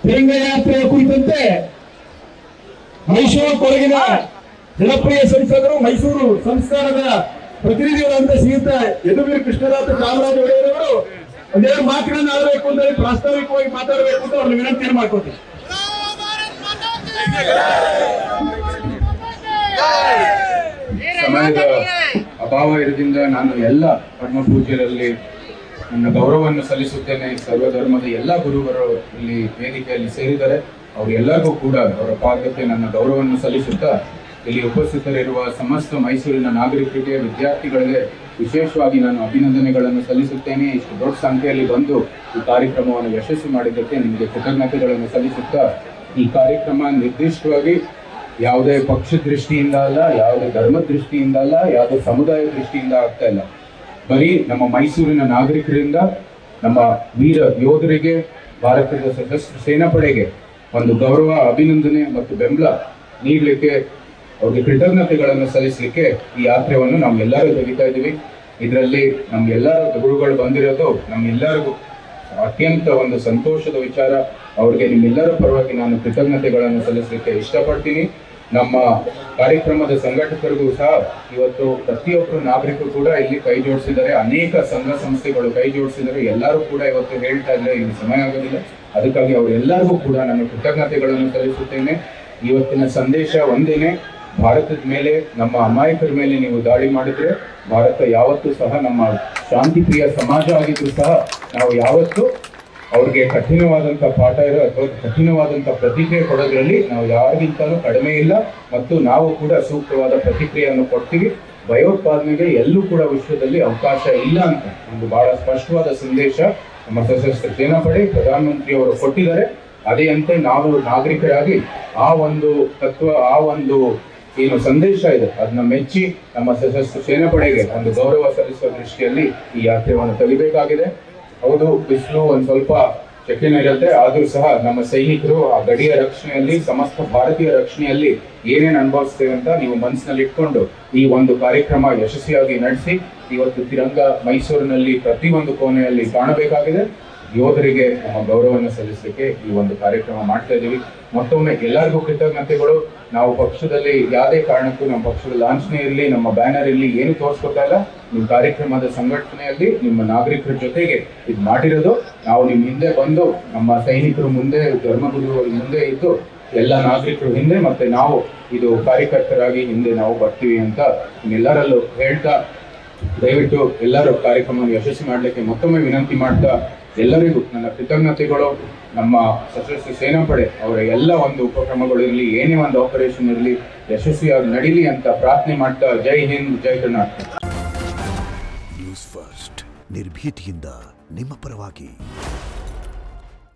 ತಿರಂಗ ಯಾತ್ರೆಯ ಕುರಿತಂತೆ ಮೈಸೂರು ಕೊಡಗಿನ ಜನಪ್ರಿಯ ಸಂಸದರು, ಮೈಸೂರು ಸಂಸ್ಥಾನದ ಪ್ರತಿನಿಧಿಗಳಂತ ಶ್ರೀಯುತ ಯದುವೀರ್ ಕೃಷ್ಣರಾಜ ಚಾಮರಾಜ ಒಡೆಯರವರು ಒಂದೆರಡು ಮಾತುಗಳನ್ನು ಆಡಬೇಕು ಅಂತ ಹೇಳಿ ಪ್ರಾಸ್ತಾವಿಕವಾಗಿ ಮಾತಾಡಬೇಕು ಅಂತ ಅವ್ರನ್ನ ವಿನಂತಿಯನ್ನು ಮಾಡ್ಕೊತೀನಿ. ಸಮಯದ ಅಭಾವ ಇರೋದ್ರಿಂದ ನಾನು ಎಲ್ಲ ಪರಮ ಪೂಜ್ಯರಲ್ಲಿ ನನ್ನ ಗೌರವವನ್ನು ಸಲ್ಲಿಸುತ್ತೇನೆ. ಸರ್ವಧರ್ಮದ ಎಲ್ಲ ಗುರುಗಳು ಇಲ್ಲಿ ವೇದಿಕೆಯಲ್ಲಿ ಸೇರಿದ್ದಾರೆ. ಅವರೆಲ್ಲರಿಗೂ ಕೂಡ ಅವರ ಪಾದಕ್ಕೆ ನನ್ನ ಗೌರವವನ್ನು ಸಲ್ಲಿಸುತ್ತಾ ಇಲ್ಲಿ ಉಪಸ್ಥಿತರಿರುವ ಸಮಸ್ತ ಮೈಸೂರಿನ ನಾಗರಿಕರಿಗೆ, ವಿದ್ಯಾರ್ಥಿಗಳಿಗೆ ವಿಶೇಷವಾಗಿ ನಾನು ಅಭಿನಂದನೆಗಳನ್ನು ಸಲ್ಲಿಸುತ್ತೇನೆ. ಇಷ್ಟು ದೊಡ್ಡ ಸಂಖ್ಯೆಯಲ್ಲಿ ಬಂದು ಈ ಕಾರ್ಯಕ್ರಮವನ್ನು ಯಶಸ್ವಿ ಮಾಡಿದ್ದಕ್ಕೆ ನಿಮಗೆ ಕೃತಜ್ಞತೆಗಳನ್ನು ಸಲ್ಲಿಸುತ್ತಾ, ಈ ಕಾರ್ಯಕ್ರಮ ನಿರ್ದಿಷ್ಟವಾಗಿ ಯಾವುದೇ ಪಕ್ಷ ದೃಷ್ಟಿಯಿಂದ ಅಲ್ಲ, ಯಾವುದೇ ಧರ್ಮ ದೃಷ್ಟಿಯಿಂದ ಅಲ್ಲ, ಯಾವುದೇ ಸಮುದಾಯ ದೃಷ್ಟಿಯಿಂದ ಆಗ್ತಾ ಇಲ್ಲ. ಬರೀ ನಮ್ಮ ಮೈಸೂರಿನ ನಾಗರಿಕರಿಂದ ನಮ್ಮ ವೀರ ಯೋಧರಿಗೆ, ಭಾರತದ ಸಶಸ್ತ್ರ ಸೇನಾಪಡೆಗೆ ಒಂದು ಗೌರವ, ಅಭಿನಂದನೆ ಮತ್ತು ಬೆಂಬಲ ನೀಡಲಿಕ್ಕೆ, ಅವ್ರಿಗೆ ಕೃತಜ್ಞತೆಗಳನ್ನು ಸಲ್ಲಿಸಲಿಕ್ಕೆ ಈ ಯಾತ್ರೆಯನ್ನು ನಾವೆಲ್ಲರೂ ತೆಗಿತಾ ಇದ್ದೀವಿ. ಇದರಲ್ಲಿ ನಮ್ಗೆಲ್ಲರ ಗುರುಗಳು ಬಂದಿರೋದು ನಮ್ಮೆಲ್ಲರಿಗೂ ಅತ್ಯಂತ ಒಂದು ಸಂತೋಷದ ವಿಚಾರ. ಅವ್ರಿಗೆ ನಿಮ್ಮೆಲ್ಲರ ಪರವಾಗಿ ನಾನು ಕೃತಜ್ಞತೆಗಳನ್ನು ಸಲ್ಲಿಸಲಿಕ್ಕೆ ಇಷ್ಟಪಡ್ತೀನಿ. ನಮ್ಮ ಕಾರ್ಯಕ್ರಮದ ಸಂಘಟಕರಿಗೂ ಸಹ ಇವತ್ತು ಪ್ರತಿಯೊಬ್ಬರು ನಾಗರಿಕರು ಕೂಡ ಇಲ್ಲಿ ಕೈ ಜೋಡಿಸಿದ್ದಾರೆ. ಅನೇಕ ಸಂಘ ಸಂಸ್ಥೆಗಳು ಕೈ ಜೋಡಿಸಿದ್ದಾರೆ. ಎಲ್ಲರೂ ಕೂಡ ಇವತ್ತು ಹೇಳ್ತಾ ಇದ್ದಾರೆ ಇಲ್ಲಿ ಸಮಯ ಆಗೋದಿಲ್ಲ. ಅದಕ್ಕಾಗಿ ಅವರೆಲ್ಲರಿಗೂ ಕೂಡ ನಾನು ಕೃತಜ್ಞತೆಗಳನ್ನು ಸಲ್ಲಿಸುತ್ತೇನೆ. ಇವತ್ತಿನ ಸಂದೇಶ ಒಂದೇನೆ, ಭಾರತದ ಮೇಲೆ, ನಮ್ಮ ಅಮಾಯಕರ ಮೇಲೆ ನೀವು ದಾಳಿ ಮಾಡಿದ್ರೆ ಭಾರತ ಯಾವತ್ತೂ ಸಹ ನಮ್ಮ ಶಾಂತಿಪ್ರಿಯ ಸಮಾಜ ಆಗಿದ್ರು ಸಹ ನಾವು ಯಾವತ್ತೂ ಅವ್ರಿಗೆ ಕಠಿಣವಾದಂಥ ಪಾಠ ಇರೋ ಅಥವಾ ಕಠಿಣವಾದಂಥ ಪ್ರತಿಕ್ರಿಯೆ ಕೊಡೋದ್ರಲ್ಲಿ ನಾವು ಯಾರಿಗಿಂತಲೂ ಕಡಿಮೆ ಇಲ್ಲ ಮತ್ತು ನಾವು ಕೂಡ ಸೂಕ್ತವಾದ ಪ್ರತಿಕ್ರಿಯೆಯನ್ನು ಕೊಡ್ತೀವಿ. ಭಯೋತ್ಪಾದನೆಗೆ ಎಲ್ಲೂ ಕೂಡ ವಿಶ್ವದಲ್ಲಿ ಅವಕಾಶ ಇಲ್ಲ ಅಂತ ಒಂದು ಬಹಳ ಸ್ಪಷ್ಟವಾದ ಸಂದೇಶ ನಮ್ಮ ಸಶಸ್ತ್ರ ಸೇನಾಪಡೆ ಪ್ರಧಾನಮಂತ್ರಿಯವರು ಕೊಟ್ಟಿದ್ದಾರೆ. ಅದೇ ಅಂತೆ ನಾವು ನಾಗರಿಕರಾಗಿ ಆ ಒಂದು ತತ್ವ, ಆ ಒಂದು ಏನು ಸಂದೇಶ ಇದೆ ಅದನ್ನ ಮೆಚ್ಚಿ ನಮ್ಮ ಸಶಸ್ತ್ರ ಸೇನಾಪಡೆಗೆ ಒಂದು ಗೌರವ ಸಲ್ಲಿಸುವ ದೃಷ್ಟಿಯಲ್ಲಿ ಈ ಯಾತ್ರೆಯನ್ನು ತೆಗಿಬೇಕಾಗಿದೆ. ಹೌದು, ಬಿಸಿಲು ಒಂದು ಸ್ವಲ್ಪ ಚೆಕ್ಕಿನ ಇರುತ್ತೆ, ಆದರೂ ಸಹ ನಮ್ಮ ಸೈನಿಕರು ಆ ಗಡಿಯ ರಕ್ಷಣೆಯಲ್ಲಿ, ಸಮಸ್ತ ಭಾರತೀಯ ರಕ್ಷಣೆಯಲ್ಲಿ ಏನೇನು ಅನುಭವಿಸ್ತೇವೆ ಅಂತ ನೀವು ಮನಸ್ಸಿನಲ್ಲಿ ಇಟ್ಕೊಂಡು ಈ ಒಂದು ಕಾರ್ಯಕ್ರಮ ಯಶಸ್ವಿಯಾಗಿ ನಡೆಸಿ ಇವತ್ತು ತಿರಂಗ ಮೈಸೂರಿನಲ್ಲಿ ಪ್ರತಿಯೊಂದು ಕೋಣೆಯಲ್ಲಿ ಕಾಣಬೇಕಾಗಿದೆ. ಯೋಧರಿಗೆ ನಮ್ಮ ಗೌರವವನ್ನು ಸಲ್ಲಿಸಲಿಕ್ಕೆ ಈ ಒಂದು ಕಾರ್ಯಕ್ರಮ ಮಾಡ್ತಾ ಇದ್ದೀವಿ. ಮತ್ತೊಮ್ಮೆ ಎಲ್ಲರಿಗೂ ಕೃತಜ್ಞತೆಗಳು. ನಾವು ಪಕ್ಷದಲ್ಲಿ ಯಾವುದೇ ಕಾರಣಕ್ಕೂ ನಮ್ಮ ಪಕ್ಷದ ಲಾಂಛನೆ ಇರಲಿ, ನಮ್ಮ ಬ್ಯಾನರ್ ಇರಲಿ, ಏನು ತೋರಿಸ್ಕೊತಾ ಇಲ್ಲ. ನಿಮ್ಮ ಕಾರ್ಯಕ್ರಮದ ಸಂಘಟನೆಯಲ್ಲಿ ನಿಮ್ಮ ನಾಗರಿಕರ ಜೊತೆಗೆ ಇದು ಮಾಡಿರೋದು. ನಾವು ನಿಮ್ಮ ಹಿಂದೆ ಬಂದು ನಮ್ಮ ಸೈನಿಕರು ಮುಂದೆ, ಧರ್ಮಗುರುಗಳ ಮುಂದೆ ಇದ್ದು ಎಲ್ಲ ನಾಗರಿಕರು ಹಿಂದೆ, ಮತ್ತೆ ನಾವು ಇದು ಕಾರ್ಯಕರ್ತರಾಗಿ ಹಿಂದೆ ನಾವು ಬರ್ತೀವಿ ಅಂತ ನಿಮ್ಮೆಲ್ಲರಲ್ಲೂ ಹೇಳ್ತಾ, ದಯವಿಟ್ಟು ಎಲ್ಲರೂ ಕಾರ್ಯಕ್ರಮವನ್ನು ಯಶಸ್ವಿ ಮಾಡಲಿಕ್ಕೆ ಮತ್ತೊಮ್ಮೆ ವಿನಂತಿ ಮಾಡ್ತಾ, ಎಲ್ಲರಿಗೂ ನನ್ನ ಕೃತಜ್ಞತೆಗಳು. ನಮ್ಮ ಸಶಸ್ತ್ರ ಸೇನಾಪಡೆ ಅವರ ಎಲ್ಲ ಒಂದು ಉಪಕ್ರಮಗಳು ಇರಲಿ, ಏನೇ ಒಂದು ಆಪರೇಷನ್ ಇರಲಿ, ಯಶಸ್ವಿಯಾಗಿ ನಡೀಲಿ ಅಂತ ಪ್ರಾರ್ಥನೆ ಮಾಡ್ತಾ, ಜೈ ಹಿಂದ್, ಜೈ ಕರ್ನಾಟಕ. ನ್ಯೂಸ್ ಫಸ್ಟ್, ನಿರ್ಭೀತಿಯಿಂದ ನಿಮ್ಮ ಪರವಾಗಿ.